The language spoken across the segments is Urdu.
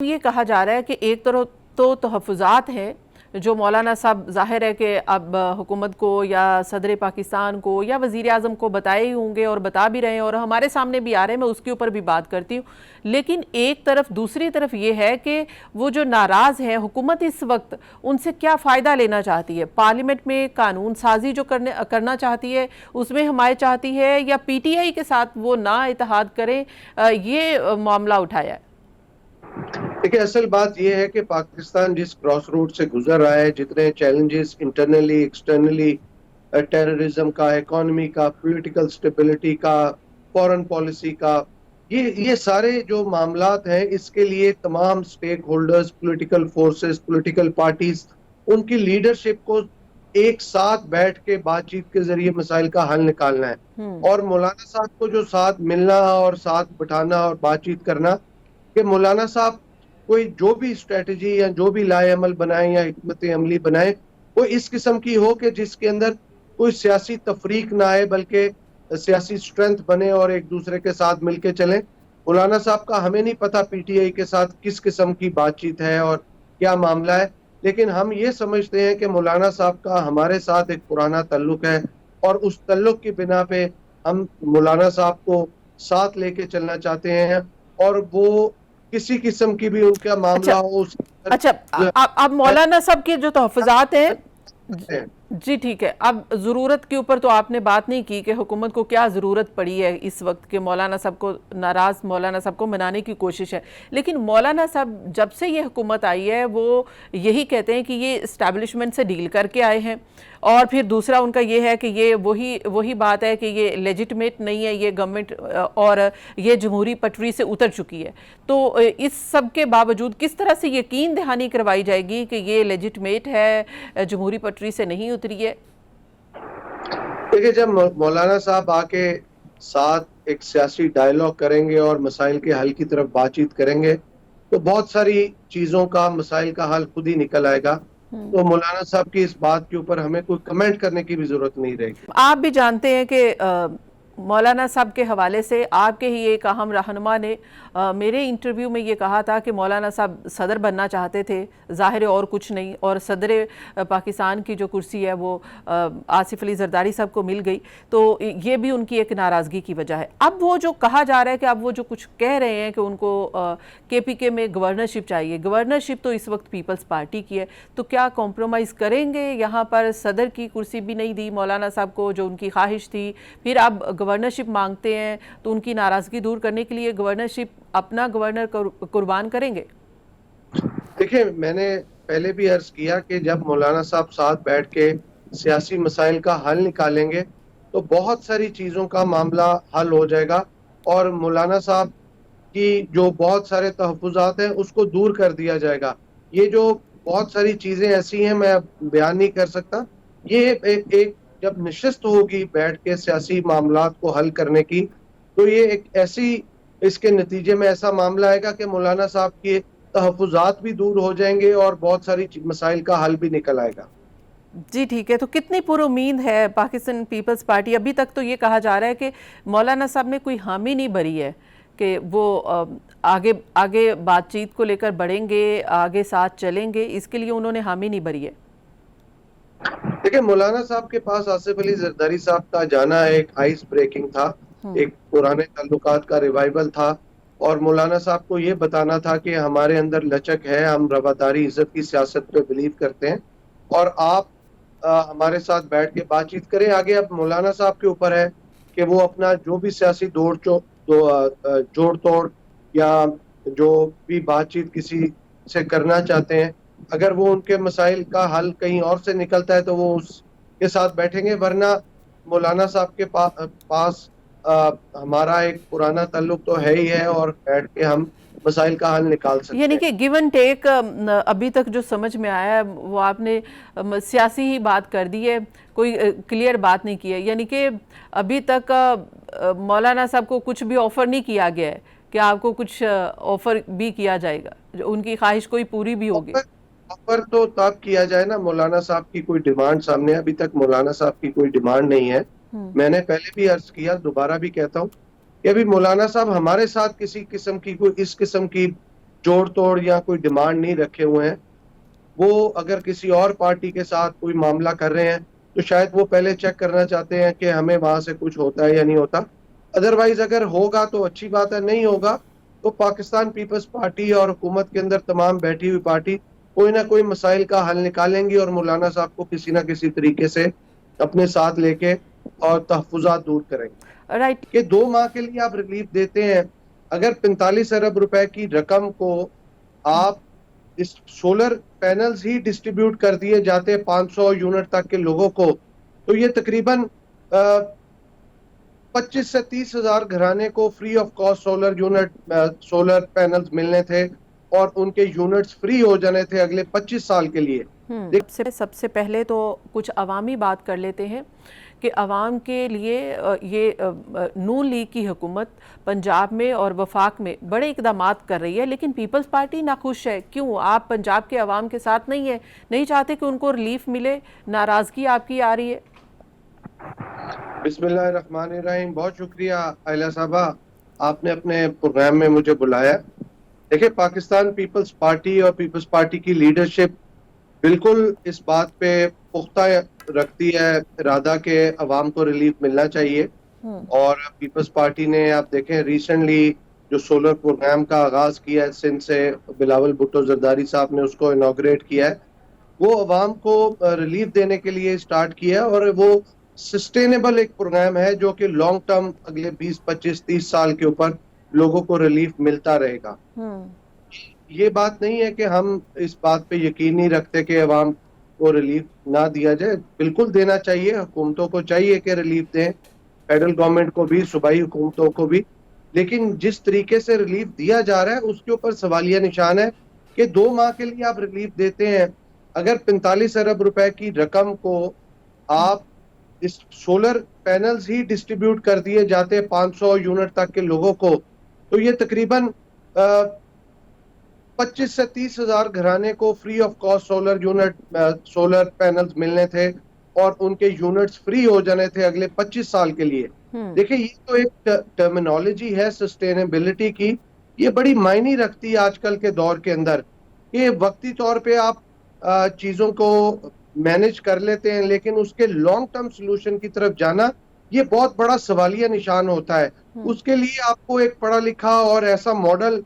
یہ کہا جا رہا ہے کہ ایک طرف تو تحفظات ہیں جو مولانا صاحب ظاہر ہے کہ اب حکومت کو یا صدر پاکستان کو یا وزیر اعظم کو بتائے ہی ہوں گے اور بتا بھی رہے ہیں اور ہمارے سامنے بھی آ رہے ہیں، میں اس کے اوپر بھی بات کرتی ہوں، لیکن ایک طرف دوسری طرف یہ ہے کہ وہ جو ناراض ہیں حکومت اس وقت ان سے کیا فائدہ لینا چاہتی ہے؟ پارلیمنٹ میں قانون سازی جو کرنا چاہتی ہے اس میں حمایت چاہتی ہے یا پی ٹی آئی کے ساتھ وہ نا اتحاد کریں، یہ معاملہ اٹھایا ہے؟ دیکھیں، اصل بات یہ ہے کہ پاکستان جس کراس روڈ سے گزر رہا ہے، جتنے چیلنجز انٹرنلی ایکسٹرنلی، ٹیررزم کا، اکانومی کا، پولیٹیکل سٹیبلٹی کا، فورن پالیسی کا، یہ سارے جو معاملات ہیں، اس کے لیے تمام stakeholders, political forces, political parties, ان کی لیڈرشپ کو ایک ساتھ بیٹھ کے بات چیت کے ذریعے مسائل کا حل نکالنا ہے۔ اور مولانا صاحب کو جو ساتھ ملنا اور ساتھ بٹھانا اور بات چیت کرنا، کہ مولانا صاحب کوئی جو بھی اسٹریٹجی یا جو بھی لائے عمل بنائیں یا حکمت عملی بنائیں، وہ اس قسم کی ہو کہ جس کے اندر کوئی سیاسی تفریق نہ آئے، بلکہ سیاسی سٹرینتھ بنے اور ایک دوسرے کے ساتھ مل کے چلیں۔ مولانا صاحب کا ہمیں نہیں پتا پی ٹی آئی کے ساتھ کس قسم کی بات چیت ہے اور کیا معاملہ ہے، لیکن ہم یہ سمجھتے ہیں کہ مولانا صاحب کا ہمارے ساتھ ایک پرانا تعلق ہے، اور اس تعلق کی بنا پہ ہم مولانا صاحب کو ساتھ لے کے چلنا چاہتے ہیں، اور وہ کسی قسم کی بھی ان کا معاملہ ہو اچھا، اب مولانا صاحب کے جو تحفظات ہیں، جی ٹھیک ہے، اب ضرورت کے اوپر تو آپ نے بات نہیں کی کہ حکومت کو کیا ضرورت پڑی ہے اس وقت کہ مولانا صاحب کو ناراض مولانا صاحب کو منانے کی کوشش ہے، لیکن مولانا صاحب جب سے یہ حکومت آئی ہے وہ یہی کہتے ہیں کہ یہ اسٹیبلشمنٹ سے ڈیل کر کے آئے ہیں، اور پھر دوسرا ان کا یہ ہے کہ یہ وہی بات ہے کہ یہ لیجٹمیٹ نہیں ہے یہ گورنمنٹ، اور یہ جمہوری پٹری سے اتر چکی ہے۔ تو اس سب کے باوجود کس طرح سے یقین دہانی کروائی جائے گی کہ یہ لیجٹمیٹ ہے، جمہوری پٹری سے نہیں اتری ہے؟ دیکھیں، جب مولانا صاحب آ کے ساتھ ایک سیاسی ڈائیلاگ کریں گے اور مسائل کے حل کی طرف بات چیت کریں گے، تو بہت ساری چیزوں کا، مسائل کا حل خود ہی نکل آئے گا۔ تو مولانا صاحب کی اس بات کے اوپر ہمیں کوئی کمنٹ کرنے کی بھی ضرورت نہیں رہے گی۔ آپ بھی جانتے ہیں کہ مولانا صاحب کے حوالے سے آپ کے ہی ایک اہم رہنما نے میرے انٹرویو میں یہ کہا تھا کہ مولانا صاحب صدر بننا چاہتے تھے، ظاہر ہے اور کچھ نہیں، اور صدر پاکستان کی جو کرسی ہے وہ آصف علی زرداری صاحب کو مل گئی، تو یہ بھی ان کی ایک ناراضگی کی وجہ ہے۔ اب وہ جو کہا جا رہا ہے کہ اب وہ جو کچھ کہہ رہے ہیں کہ ان کو کے پی کے میں گورنرشپ چاہیے، گورنرشپ تو اس وقت پیپلز پارٹی کی ہے، تو کیا کمپرومائز کریں گے؟ یہاں پر صدر کی کرسی بھی نہیں دی مولانا صاحب کو جو ان کی خواہش تھی، پھر اب گورنرشپ مانگتے ہیں، تو ان کی ناراضگی دور کرنے کے لیے گورنرشپ اپنا گورنر قربان کریں گے؟ دیکھیں، میں نے پہلے بھی عرض کیا کہ جب مولانا صاحب ساتھ بیٹھ کے سیاسی مسائل کا حل نکالیں گے تو بہت ساری چیزوں کا معاملہ حل ہو جائے گا، اور مولانا صاحب کی جو بہت سارے تحفظات ہیں اس کو دور کر دیا جائے گا۔ یہ جو بہت ساری چیزیں ایسی ہیں میں بیان نہیں کر سکتا، یہ ایک جب نشست ہوگی بیٹھ کے سیاسی معاملات کو حل کرنے کی، تو یہ ایک ایسی اس کے نتیجے میں ایسا معاملہ آئے گا کہ مولانا صاحب کے تحفظات بھی دور ہو جائیں گے اور بہت ساری مسائل کا حل بھی نکل آئے گا۔ جی ٹھیک ہے، تو کتنی پر امید ہے پاکستان پیپلز پارٹی؟ ابھی تک تو یہ کہا جا رہا ہے کہ مولانا صاحب نے کوئی حامی نہیں بھری ہے کہ وہ آگے بات چیت کو لے کر بڑھیں گے، آگے ساتھ چلیں گے، اس کے لیے انہوں نے حامی نہیں بھری ہے۔ دیکھیں، مولانا صاحب کے پاس آصف علی زرداری صاحب کا جانا ایک آئس بریکنگ تھا، ایک پرانے تعلقات کا ریوائیول تھا، اور مولانا صاحب کو یہ بتانا تھا کہ ہمارے اندر لچک ہے، ہم رواداری عزت کی سیاست پہ بلیو کرتے ہیں، اور آپ ہمارے ساتھ بیٹھ کے بات چیت کریں۔ آگے اب مولانا صاحب کے اوپر ہے کہ وہ اپنا جو بھی سیاسی جوڑ توڑ یا جو بھی بات چیت کسی سے کرنا چاہتے ہیں، اگر وہ ان کے مسائل کا حل کہیں اور سے نکلتا ہے تو وہ اس کے ساتھ بیٹھیں گے، ورنہ مولانا صاحب کے پاس ہمارا ایک پرانا تعلق تو ہے ہی ہے، اور بیٹھ کے ہم مسائل کا حل نکال سکتے یعنی ہیں۔ کہ گیو اینڈ ٹیک ابھی تک جو سمجھ میں آیا ہے وہ آپ نے سیاسی ہی بات کر دی ہے، کوئی کلیئر بات نہیں کی ہے، یعنی کہ ابھی تک مولانا صاحب کو کچھ بھی آفر نہیں کیا گیا ہے کہ آپ کو کچھ آفر بھی کیا جائے گا، ان کی خواہش کوئی پوری بھی ہوگی؟ آفر تو تب کیا جائے نا، مولانا صاحب کی کوئی ڈیمانڈ سامنے، ابھی تک مولانا صاحب کی کوئی ڈیمانڈ نہیں ہے۔ میں نے پہلے بھی عرض کیا، دوبارہ بھی کہتا ہوں کہ ابھی مولانا صاحب ہمارے ساتھ کسی قسم کی کوئی اس قسم کی جوڑ توڑ یا کوئی ڈیمانڈ نہیں رکھے ہوئے ہیں. وہ اگر کسی اور پارٹی کے ساتھ کوئی معاملہ کر رہے ہیں تو شاید وہ پہلے چیک کرنا چاہتے ہیں کہ ہمیں وہاں سے کچھ ہوتا ہے یا نہیں ہوتا. ادروائز اگر ہوگا تو اچھی بات ہے, نہیں ہوگا تو پاکستان پیپلز پارٹی اور حکومت کے اندر تمام بیٹھی ہوئی پارٹی کوئی نہ کوئی مسائل کا حل نکالیں گی اور مولانا صاحب کو کسی نہ کسی طریقے سے اپنے ساتھ لے کے اور تحفظات دور کریں گے. رائٹ. کہ 2 ماہ کے لیے آپ ریلیف دیتے ہیں, اگر 45 ارب روپے کی رقم کو آپ اس سولر پینلز ہی ڈسٹریبیوٹ کر دیے جاتے 500 یونٹ تک کے لوگوں کو, تو یہ تقریباً 25 سے 30 ہزار گھرانے کو free of cost solar panels ملنے تھے اور ان کے یونٹس فری ہو جانے تھے اگلے 25 سال کے لیے. سب سے پہلے تو کچھ عوامی بات کر لیتے ہیں کہ عوام کے لیے یہ نون لیگ کی حکومت پنجاب میں اور وفاق میں بڑے اقدامات کر رہی ہے, لیکن پیپلز پارٹی ناخوش ہے. کیوں آپ پنجاب کے عوام کے ساتھ نہیں چاہتے کہ ان کو ریلیف ملے؟ ناراضگی آپ کی آ رہی ہے؟ بسم اللہ الرحمن الرحیم. بہت شکریہ عائلہ صاحبہ, آپ نے اپنے پروگرام میں مجھے بلایا. دیکھیں, پاکستان پیپلز پارٹی اور پیپلز پارٹی کی لیڈرشپ بالکل اس بات پہ پختہ رکھتی ہے ارادہ کہ عوام کو ریلیف ملنا چاہیے. اور پیپلز پارٹی نے آپ دیکھیں ریسنٹلی جو سولر پروگرام کا آغاز کیا ہے سندھ سے, بلاول بھٹو زرداری صاحب نے اس کو انوگریٹ کیا ہے, وہ عوام کو ریلیف دینے کے لیے سٹارٹ کیا ہے. اور وہ سسٹینیبل ایک پروگرام ہے جو کہ لانگ ٹرم اگلے 20 25 30 سال کے اوپر لوگوں کو ریلیف ملتا رہے گا. یہ بات نہیں ہے کہ ہم اس بات پہ یقین نہیں رکھتے کہ عوام کو ریلیف نہ دیا جائے, بالکل دینا چاہیے. حکومتوں کو چاہیے کہ ریلیف دیں, فیڈرل گورنمنٹ کو بھی, صوبائی حکومتوں کو بھی, لیکن جس طریقے سے ریلیف دیا جا رہا ہے اس کے اوپر سوالیہ نشان ہے کہ 2 ماہ کے لیے آپ ریلیف دیتے ہیں, اگر 45 ارب روپے کی رقم کو آپ اس سولر پینلز ہی ڈسٹریبیوٹ کر دیے جاتے 500 یونٹ تک کے لوگوں کو, تو یہ تقریباً 25 سے 30 ہزار گھرانے کو free of cost solar panels ملنے تھے اور ان کے یونٹس فری ہو جانے تھے اگلے 25 سال کے لیے. دیکھیں, یہ تو ایک ٹرمینالوجی ہے سسٹینیبلٹی کی, یہ بڑی معنی رکھتی ہے آج کل کے دور کے اندر. یہ وقتی طور پہ آپ چیزوں کو مینج کر لیتے ہیں, لیکن اس کے لانگ ٹرم سلوشن کی طرف جانا یہ بہت بڑا سوالیہ نشان ہوتا ہے. اس کے لیے آپ کو ایک پڑھا لکھا اور ایسا ماڈل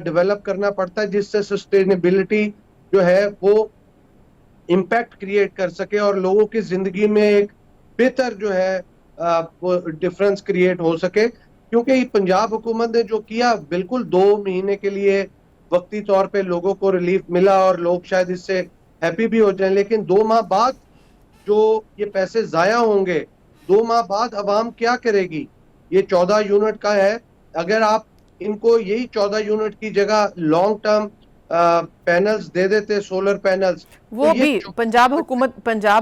ڈیولپ کرنا پڑتا ہے جس سے سسٹینیبلٹی جو ہے وہ امپیکٹ کریٹ کر سکے اور لوگوں کی زندگی میں ایک بہتر جو ہے وہ ڈفرنس کریٹ ہو سکے. کیونکہ یہ پنجاب حکومت نے جو کیا, بالکل 2 مہینے کے لیے وقتی طور پہ لوگوں کو ریلیف ملا اور لوگ شاید اس سے ہیپی بھی ہو جائیں, لیکن 2 ماہ بعد جو یہ پیسے ضائع ہوں گے, 2 ماہ بعد عوام کیا کرے گی؟ یہ 14 یونٹ کا ہے, اگر آپ ان کو یہی 14 یونٹ کی جگہ لانگ ٹرم پینلز دے دیتے, سولر پینلز, وہ بھی پنجاب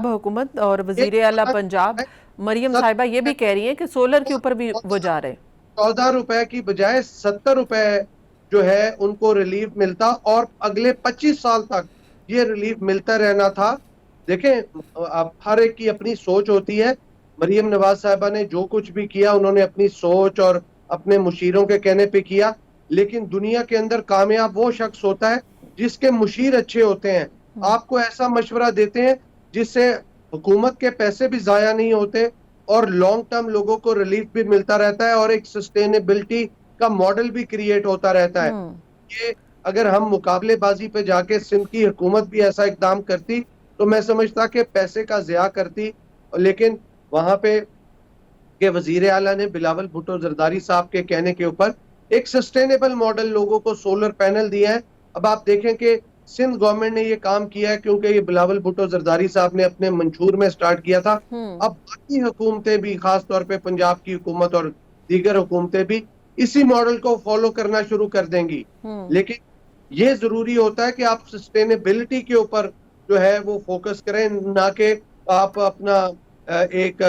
حکومت اور وزیر اعلیٰ پنجاب مریم صاحبہ یہ بھی کہہ رہی ہیں کہ سولر کے اوپر بھی وہ جا رہے. 14 روپے کی بجائے 70 روپے جو ہے ان کو ریلیف ملتا اور اگلے 25 سال تک یہ ریلیف ملتا رہنا تھا. دیکھیں, ہر ایک کی اپنی سوچ ہوتی ہے. مریم نواز صاحبہ نے جو کچھ بھی کیا انہوں نے اپنی سوچ اور اپنے مشیروں کے کہنے پہ کیا, لیکن دنیا کے اندر کامیاب وہ شخص ہوتا ہے جس کے مشیر اچھے ہوتے ہیں, آپ کو ایسا مشورہ دیتے ہیں جس سے حکومت کے پیسے بھی ضائع نہیں ہوتے اور لانگ ٹرم لوگوں کو ریلیف بھی ملتا رہتا ہے اور ایک سسٹینیبلٹی کا ماڈل بھی کریٹ ہوتا رہتا ہے. یہ اگر ہم مقابلے بازی پہ جا کے سندھ کی حکومت بھی ایسا اقدام کرتی تو میں سمجھتا کہ پیسے کا ضیاع کرتی, لیکن وہاں پہ کہ وزیر اعلیٰ نے بلاول بھٹو زرداری صاحب کے کہنے کے اوپر ایک سسٹینیبل ماڈل لوگوں کو سولر پینل دیا ہے. اب آپ دیکھیں کہ سندھ گورنمنٹ نے یہ کام کیا ہے کیونکہ یہ بلاول بھٹو زرداری صاحب نے اپنے منشور میں سٹارٹ کیا تھا. اب باقی حکومتیں بھی, خاص طور پہ پنجاب کی حکومت اور دیگر حکومتیں بھی اسی ماڈل کو فالو کرنا شروع کر دیں گی. لیکن یہ ضروری ہوتا ہے کہ آپ سسٹینیبلٹی کے اوپر جو ہے وہ فوکس کریں, نہ کہ آپ اپنا ایک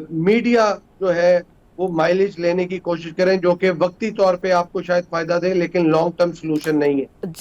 میڈیا جو ہے وہ مائلیج لینے کی کوشش کریں جو کہ وقتی طور پہ آپ کو شاید فائدہ دے لیکن لانگ ٹرم سلوشن نہیں ہے.